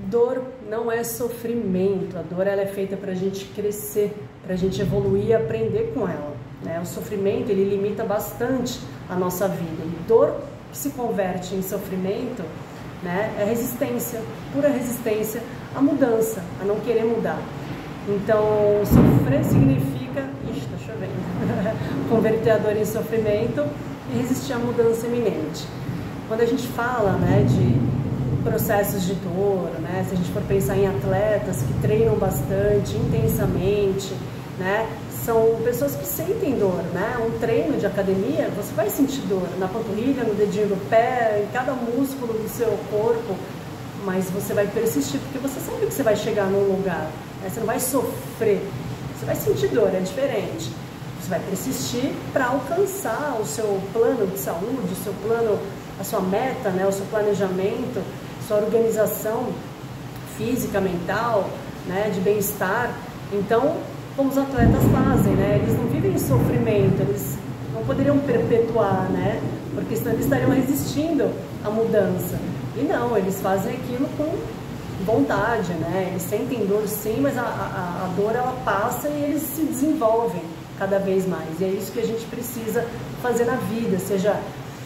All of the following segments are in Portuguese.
Dor não é sofrimento, a dor ela é feita para a gente crescer, para a gente evoluir e aprender com ela, né? O sofrimento ele limita bastante a nossa vida, e dor que se converte em sofrimento, né, é resistência, pura resistência à mudança, a não querer mudar. Então, sofrer significa, está chovendo, converter a dor em sofrimento e resistir à mudança iminente. Quando a gente fala, né, de processos de dor, né? Se a gente for pensar em atletas que treinam bastante, intensamente, né? São pessoas que sentem dor, né? Um treino de academia, você vai sentir dor na panturrilha, no dedinho do pé, em cada músculo do seu corpo, mas você vai persistir, porque você sabe que você vai chegar num lugar, né? Você não vai sofrer, você vai sentir dor, é diferente. Você vai persistir para alcançar o seu plano de saúde, o seu plano, a sua meta, né? O seu planejamento, sua organização física, mental, né, de bem-estar. Então, como os atletas fazem, né, eles não vivem em sofrimento, eles não poderiam perpetuar, né, porque senão eles estariam resistindo à mudança. E não, eles fazem aquilo com vontade, né, eles sentem dor sim, mas a dor ela passa e eles se desenvolvem cada vez mais. E é isso que a gente precisa fazer na vida, seja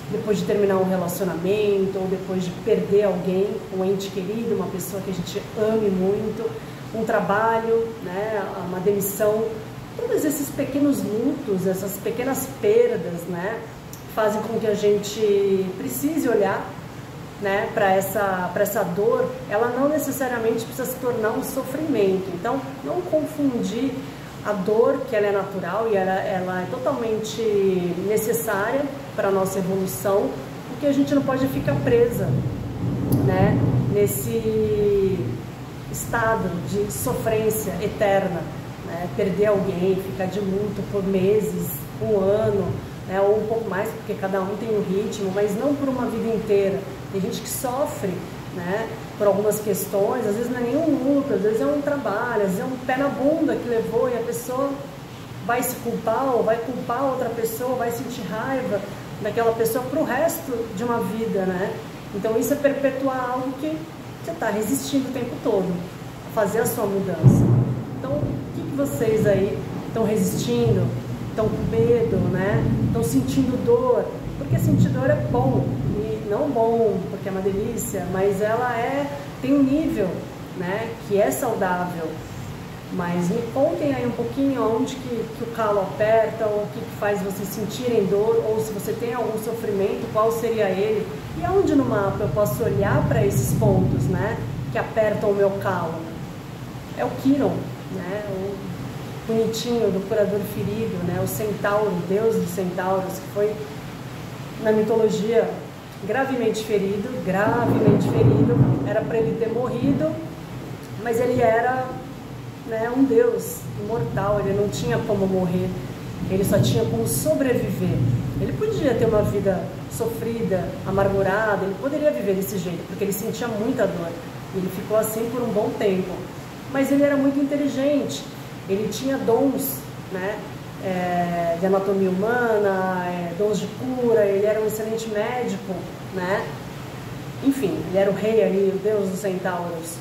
depois de terminar um relacionamento, ou depois de perder alguém, um ente querido, uma pessoa que a gente ame muito, um trabalho, né, uma demissão, todos esses pequenos lutos, essas pequenas perdas, né, fazem com que a gente precise olhar, né, para essa dor. Ela não necessariamente precisa se tornar um sofrimento, então não confundir a dor, que ela é natural e ela é totalmente necessária para a nossa evolução, porque a gente não pode ficar presa, né, nesse estado de sofrência eterna, né, perder alguém, ficar de luto por meses, um ano, né, ou um pouco mais, porque cada um tem um ritmo, mas não por uma vida inteira. Tem gente que sofre, né, por algumas questões, às vezes não é nenhum luto, às vezes é um trabalho, às vezes é um pé na bunda que levou e a pessoa vai se culpar ou vai culpar outra pessoa, vai sentir raiva daquela pessoa para o resto de uma vida, né? Então isso é perpetuar algo que você está resistindo o tempo todo a fazer a sua mudança. Então o que vocês aí estão resistindo, estão com medo, né? Estão sentindo dor, porque sentir dor é bom, e não bom porque é uma delícia, mas ela tem um nível, né, que é saudável. Mas me contem aí um pouquinho onde que o calo aperta, ou o que faz vocês sentirem dor, ou se você tem algum sofrimento, qual seria ele, e aonde no mapa eu posso olhar para esses pontos, né, que apertam o meu calo. É o Quiron, né, o bonitinho do curador ferido, né, o centauro, o deus dos centauros, que foi na mitologia gravemente ferido, era para ele ter morrido, mas ele era, né, um deus imortal, ele não tinha como morrer, ele só tinha como sobreviver. Ele podia ter uma vida sofrida, amargurada, ele poderia viver desse jeito, porque ele sentia muita dor, ele ficou assim por um bom tempo, mas ele era muito inteligente, ele tinha dons, né, de anatomia humana, dons de cura, ele era um excelente médico, né, enfim, ele era o rei ali, o deus dos centauros.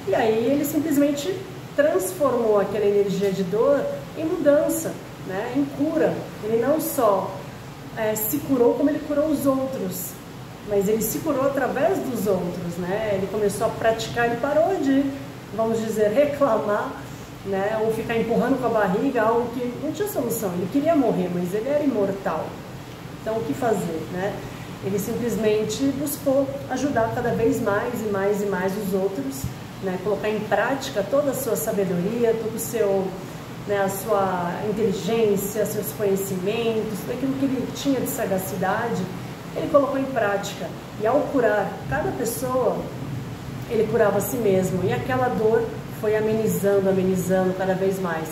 E aí ele simplesmente transformou aquela energia de dor em mudança, né, em cura. Ele não só se curou, como ele curou os outros, mas ele se curou através dos outros, né? Ele começou a praticar, ele parou de, vamos dizer, reclamar, né, ou ficar empurrando com a barriga algo que não tinha solução. Ele queria morrer, mas ele era imortal. Então o que fazer, né? Ele simplesmente buscou ajudar cada vez mais e mais e mais os outros, né, colocar em prática toda a sua sabedoria, todo o seu, né, a sua inteligência, seus conhecimentos, tudo aquilo que ele tinha de sagacidade, ele colocou em prática. E ao curar cada pessoa, ele curava a si mesmo, e aquela dor foi amenizando cada vez mais.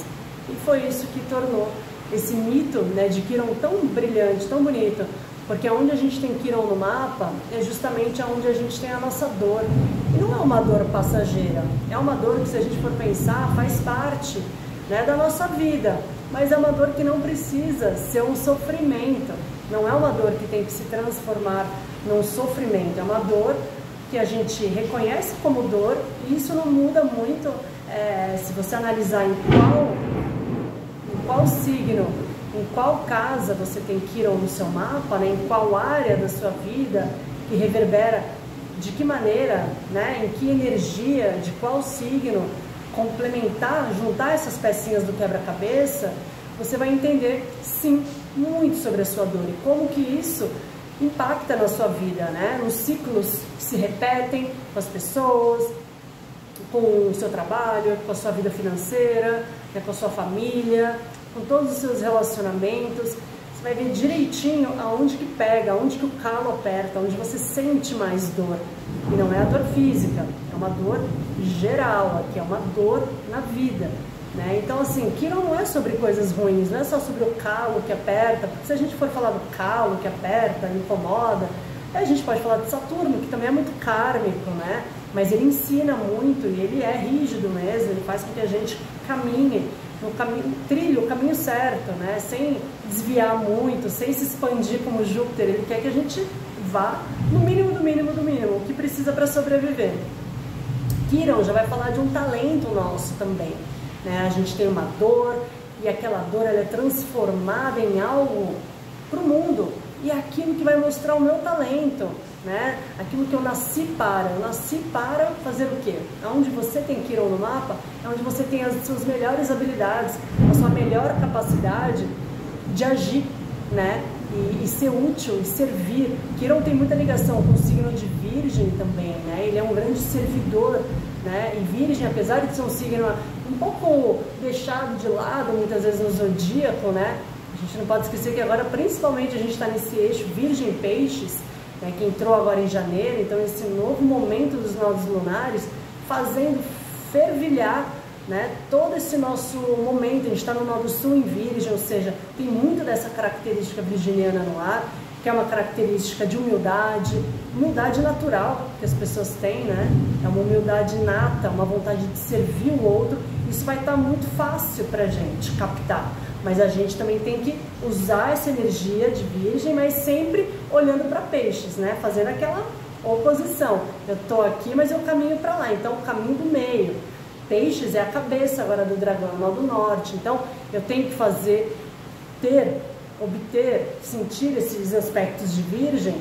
E foi isso que tornou esse mito, né, de Quiron tão brilhante, tão bonito, porque onde a gente tem Quiron no mapa é justamente onde a gente tem a nossa dor. E não é uma dor passageira, é uma dor que, se a gente for pensar, faz parte, né, da nossa vida, mas é uma dor que não precisa ser um sofrimento, não é uma dor que tem que se transformar num sofrimento, é uma dor que que a gente reconhece como dor, e isso não muda muito se você analisar em qual signo, em qual casa você tem Quiron no seu mapa, né, em qual área da sua vida que reverbera, de que maneira, né, em que energia, de qual signo, complementar, juntar essas pecinhas do quebra-cabeça, você vai entender, sim, muito sobre a sua dor e como que isso impacta na sua vida, né? Nos ciclos que se repetem com as pessoas, com o seu trabalho, com a sua vida financeira, né, com a sua família, com todos os seus relacionamentos. Você vai ver direitinho aonde que pega, aonde que o calo aperta, onde você sente mais dor. E não é a dor física, é uma dor geral, aqui é uma dor na vida. Né? Então, assim, Quiron não é sobre coisas ruins, não é só sobre o calo que aperta, porque se a gente for falar do calo que aperta, incomoda, a gente pode falar de Saturno, que também é muito kármico, né? Mas ele ensina muito e ele é rígido mesmo, ele faz com que a gente caminhe no caminho, trilhe o caminho certo, né? Sem desviar muito, sem se expandir como Júpiter. Ele quer que a gente vá no mínimo do mínimo do mínimo, o que precisa para sobreviver. Quiron já vai falar de um talento nosso também. Né? A gente tem uma dor e aquela dor ela é transformada em algo para o mundo e é aquilo que vai mostrar o meu talento, né? Aquilo que eu nasci para fazer o quê? Onde você tem Quiron no mapa é onde você tem as suas melhores habilidades, a sua melhor capacidade de agir, né? E ser útil e servir. Quiron tem muita ligação com o signo de Virgem também, né? Ele é um grande servidor, né? E Virgem, apesar de ser um signo um pouco deixado de lado muitas vezes no zodíaco, né? A gente não pode esquecer que agora principalmente a gente está nesse eixo Virgem-Peixes, né? Que entrou agora em janeiro, então esse novo momento dos nodos lunares fazendo fervilhar, né, todo esse nosso momento. A gente está no Nodo Sul em Virgem, ou seja, tem muito dessa característica virginiana no ar, que é uma característica de humildade natural que as pessoas têm, né? É uma humildade inata, uma vontade de servir o outro. Isso vai estar muito fácil para a gente captar, mas a gente também tem que usar essa energia de Virgem, mas sempre olhando para Peixes, né? Fazendo aquela oposição. Eu estou aqui, mas eu caminho para lá, então o caminho do meio. Peixes é a cabeça agora do dragão, o nó do norte. Então, eu tenho que fazer, obter, sentir esses aspectos de Virgem,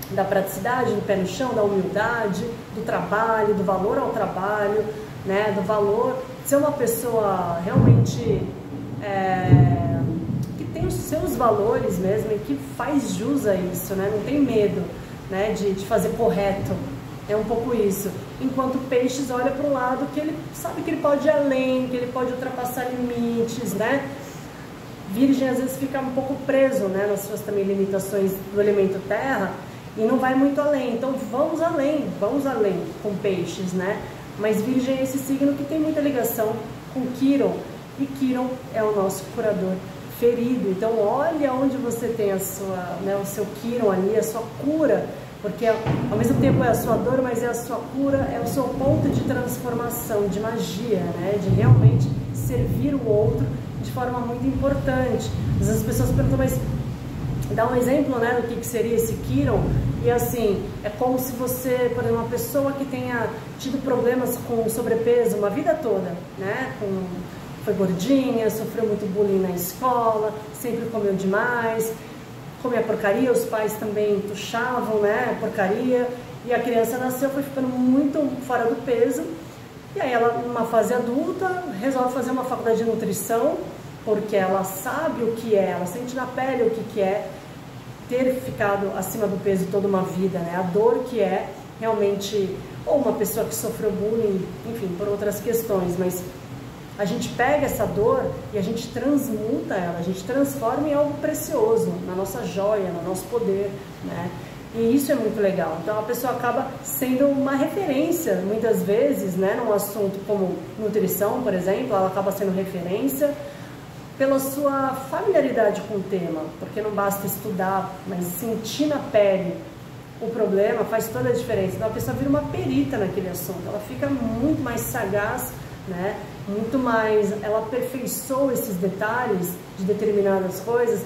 da praticidade, do pé no chão, da humildade, do trabalho, do valor ao trabalho, né? Do valor, ser uma pessoa realmente que tem os seus valores mesmo e que faz jus a isso, né? Não tem medo, né? de fazer correto. É um pouco isso. Enquanto Peixes olha para um lado que ele sabe que ele pode ir além, que ele pode ultrapassar limites, né? Virgem às vezes fica um pouco preso, né, nas suas também limitações do elemento terra e não vai muito além. Então vamos além com Peixes, né? Mas Virgem é esse signo que tem muita ligação com Quiron, e Quiron é o nosso curador ferido. Então olha onde você tem a sua, né, o seu Quiron ali, a sua cura. Porque ao mesmo tempo é a sua dor, mas é a sua cura, é o seu ponto de transformação, de magia, né? De realmente servir o outro de forma muito importante. Às vezes as pessoas perguntam, mas dá um exemplo, né, do que seria esse Quiron? E assim, é como se você, por exemplo, uma pessoa que tenha tido problemas com sobrepeso uma vida toda, né? Foi gordinha, sofreu muito bullying na escola, sempre comeu demais, comia porcaria, os pais também tuchavam, né, porcaria, e a criança nasceu, foi ficando muito fora do peso, e aí ela, numa fase adulta, resolve fazer uma faculdade de nutrição, porque ela sabe o que é, ela sente na pele o que é ter ficado acima do peso toda uma vida, né, a dor que é realmente, ou uma pessoa que sofreu bullying, enfim, por outras questões, mas a gente pega essa dor e a gente transmuta ela, a gente transforma em algo precioso, na nossa joia, no nosso poder, né? E isso é muito legal. Então a pessoa acaba sendo uma referência, muitas vezes, né, num assunto como nutrição, por exemplo, ela acaba sendo referência pela sua familiaridade com o tema, porque não basta estudar, mas sentir na pele o problema faz toda a diferença. Então a pessoa vira uma perita naquele assunto, ela fica muito mais sagaz, né? Muito mais, ela aperfeiçoa esses detalhes de determinadas coisas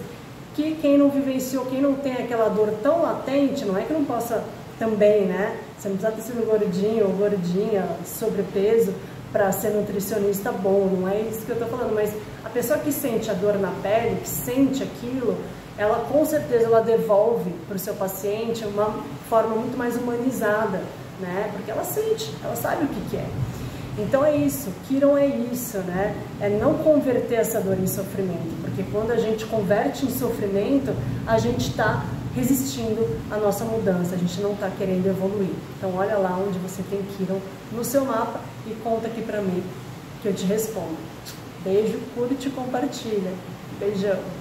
que quem não vivenciou, quem não tem aquela dor tão latente, não é que não possa também, né, Você não precisa ter sido gordinho ou gordinha, sobrepeso, para ser nutricionista bom, não é isso que eu estou falando, mas a pessoa que sente a dor na pele, que sente aquilo, ela com certeza ela devolve para o seu paciente uma forma muito mais humanizada, né? Porque ela sente, ela sabe o que é. Então é isso, Kiron é isso, né? É não converter essa dor em sofrimento, porque quando a gente converte em sofrimento, a gente está resistindo à nossa mudança, a gente não está querendo evoluir. Então olha lá onde você tem Kiron no seu mapa e conta aqui pra mim que eu te respondo. Beijo, curte e compartilha. Beijão!